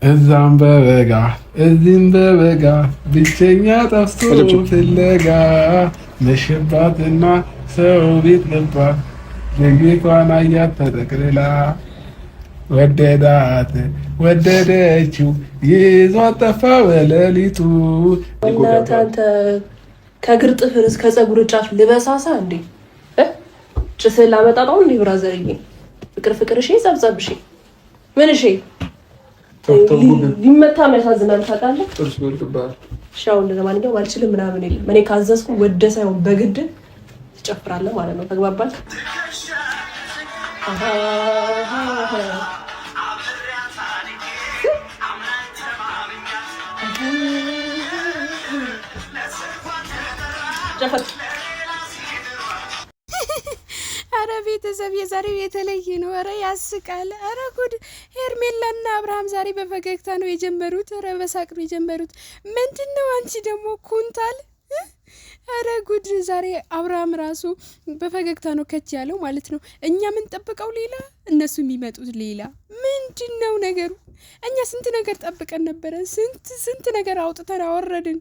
እዛም በበጋ እዚህም በበጋ ብቸኛ ጠፍቶ ፍለጋ መሸባትና ሰው ቤት ገባ ልጅቷን አያት ተጠቅልላ ወደዳት ወደደችው ይዟት ጠፋ በሌሊቱ። እናንተ ከእግር ጥፍር እስከ ፀጉር ጫፍ ልበሳሳ እንዴ? ጭስን ላመጣ ነው እንዴ? ብራዘርዬ ፍቅር ፍቅር እሺ፣ ጸብጸብ እሺ፣ ምን እሺ፣ ሊመታ ያሳዝናል ታውቃለህ። ጥርስ ወልቅባል ሻው ለማንኛውም አልችልም ምናምን የለም። እኔ ካዘዝኩ ወደ ሳይሆን በግድ ትጨፍራለህ ማለት ነው። ተግባባል? አረ ቤተሰብ የዛሬው የተለየ ነው። አረ ያስቃል። አረ ጉድ! ሄርሜላና አብርሃም ዛሬ በፈገግታ ነው የጀመሩት። አረ በሳቅ ነው የጀመሩት። ምንድነው አንቺ ደግሞ ኩንታል? አረ ጉድ! ዛሬ አብርሃም ራሱ በፈገግታ ነው ከች ያለው ማለት ነው። እኛ የምንጠብቀው ሌላ፣ እነሱ የሚመጡት ሌላ። ምንድነው ነገሩ? እኛ ስንት ነገር ጠብቀን ነበረ። ስንት ነገር አውጥተን አወረድን።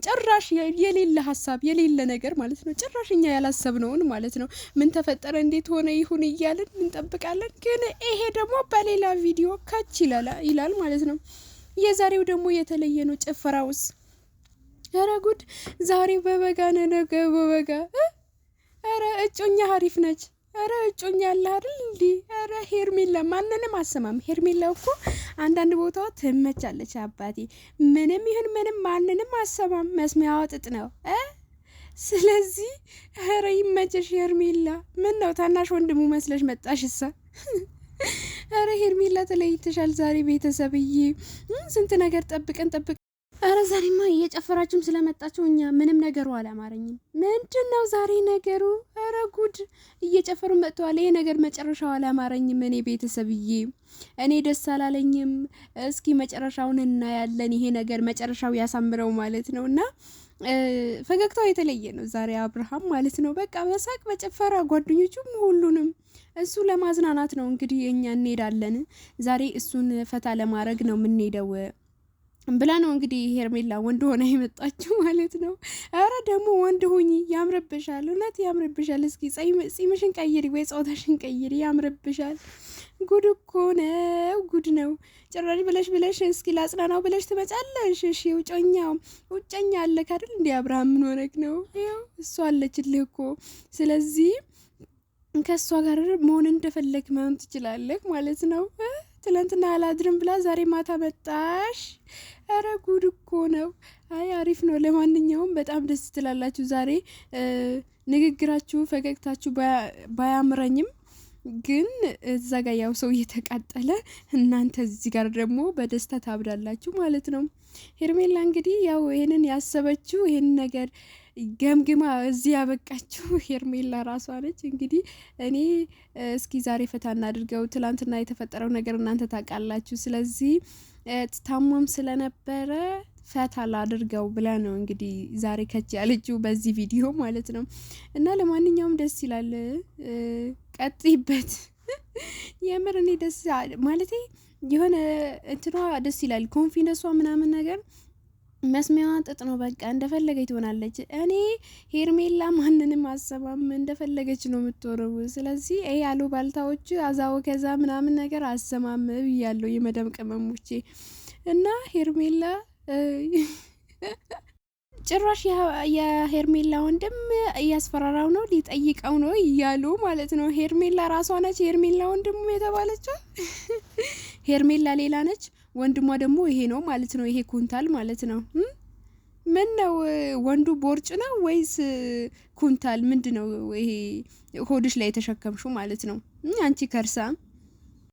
ጭራሽ የሌለ ሀሳብ የሌለ ነገር ማለት ነው። ጭራሽ እኛ ያላሰብነውን ማለት ነው። ምን ተፈጠረ እንዴት ሆነ ይሁን እያልን እንጠብቃለን። ግን ይሄ ደግሞ በሌላ ቪዲዮ ከች ይላል ማለት ነው። የዛሬው ደግሞ የተለየ ነው። ጭፈራውስ ኧረ ጉድ! ዛሬ በበጋ ነገ በበጋ። ኧረ እጮኛ ሀሪፍ ነች። ኧረ እጮኛ ያለ አይደል እንዲ? ኧረ ሄርሜላ ማንንም አሰማም። ሄርሜላ እኮ አንዳንድ ቦታዋ ትመቻለች። አባቴ ምንም ይሁን ምንም ማንንም አሰማም። መስሚያዋ ጥጥ ነው። ስለዚህ ኧረ ይመችሽ ሄርሜላ። ምን ነው ታናሽ ወንድሙ መስለሽ መጣሽሳ? ኧረ ሄርሜላ ተለይተሻል ዛሬ ቤተሰብዬ። ስንት ነገር ጠብቀን አረ ዛሬማ እየጨፈራችሁም ስለመጣችሁ እኛ ምንም ነገሩ አላማረኝም። ምንድን ነው ዛሬ ነገሩ? አረ ጉድ! እየጨፈሩ መጥተዋል። ይሄ ነገር መጨረሻው አላማረኝም። እኔ ቤተሰብዬ እኔ ደስ አላለኝም። እስኪ መጨረሻውን እናያለን። ይሄ ነገር መጨረሻው ያሳምረው ማለት ነው። እና ፈገግታው የተለየ ነው ዛሬ አብርሃም ማለት ነው። በቃ በሳቅ በጭፈራ ጓደኞቹም ሁሉንም እሱ ለማዝናናት ነው እንግዲህ እኛ እንሄዳለን ዛሬ እሱን ፈታ ለማድረግ ነው የምንሄደው ብላ ነው እንግዲህ ሄርሜላ ወንድ ሆና የመጣችው ማለት ነው። አረ ደግሞ ወንድ ሁኚ ያምርብሻል፣ እውነት ያምርብሻል። እስኪ ጺምሽን ቀይሪ ወይ ጾታሽን ቀይሪ፣ ያምርብሻል። ጉድ እኮ ነው፣ ጉድ ነው። ጭራሽ ብለሽ እስኪ ላጽናናው ብለሽ ትመጫለሽ። እሺ ውጨኛ አለክ አይደል እንዴ አብርሃም? ምን ሆነክ ነው? ይኸው እሷ አለችልህ እኮ። ስለዚህ ከእሷ ጋር መሆን እንደፈለግ መሆን ትችላለህ ማለት ነው። ትላንትና አላድርም ብላ ዛሬ ማታ መጣሽ። አረ ጉድ እኮ ነው። አይ አሪፍ ነው። ለማንኛውም በጣም ደስ ትላላችሁ ዛሬ። ንግግራችሁ ፈገግታችሁ ባያምረኝም ግን እዛ ጋር ያው ሰው እየተቃጠለ እናንተ እዚህ ጋር ደግሞ በደስታ ታብዳላችሁ ማለት ነው። ሄርሜላ እንግዲህ ያው ይሄንን ያሰበችው ይሄን ነገር ገምግማ እዚህ ያበቃችሁ ሄርሜላ ራሷ ነች። እንግዲህ እኔ እስኪ ዛሬ ፈታ እናድርገው፣ ትላንትና የተፈጠረው ነገር እናንተ ታውቃላችሁ። ስለዚህ ታሟም ስለነበረ ፈታ ላድርገው ብላ ነው እንግዲህ ዛሬ ከች ያለችው በዚህ ቪዲዮ ማለት ነው። እና ለማንኛውም ደስ ይላል፣ ቀጥይበት። የምር እኔ ደስ ማለቴ የሆነ እንትኗ ደስ ይላል፣ ኮንፊደንሷ ምናምን ነገር መስሚያዋ ጥጥ ነው። በቃ እንደፈለገች ትሆናለች። እኔ ሄርሜላ ማንንም አሰማም፣ እንደፈለገች ነው የምትወረው። ስለዚህ ይሄ ያሉ ባልታዎች አዛው ከዛ ምናምን ነገር አሰማም ብያለሁ የመደም ቅመሞቼ። እና ሄርሜላ ጭራሽ የሄርሜላ ወንድም እያስፈራራው ነው፣ ሊጠይቀው ነው እያሉ ማለት ነው። ሄርሜላ ራሷ ነች ሄርሜላ ወንድሙ የተባለችው። ሄርሜላ ሌላ ነች፣ ወንድሟ ደግሞ ይሄ ነው ማለት ነው። ይሄ ኩንታል ማለት ነው። ምን ነው ወንዱ ቦርጭ ነው ወይስ ኩንታል? ምንድነው ይሄ ሆድሽ ላይ የተሸከምሹ ማለት ነው? አንቺ ከርሳ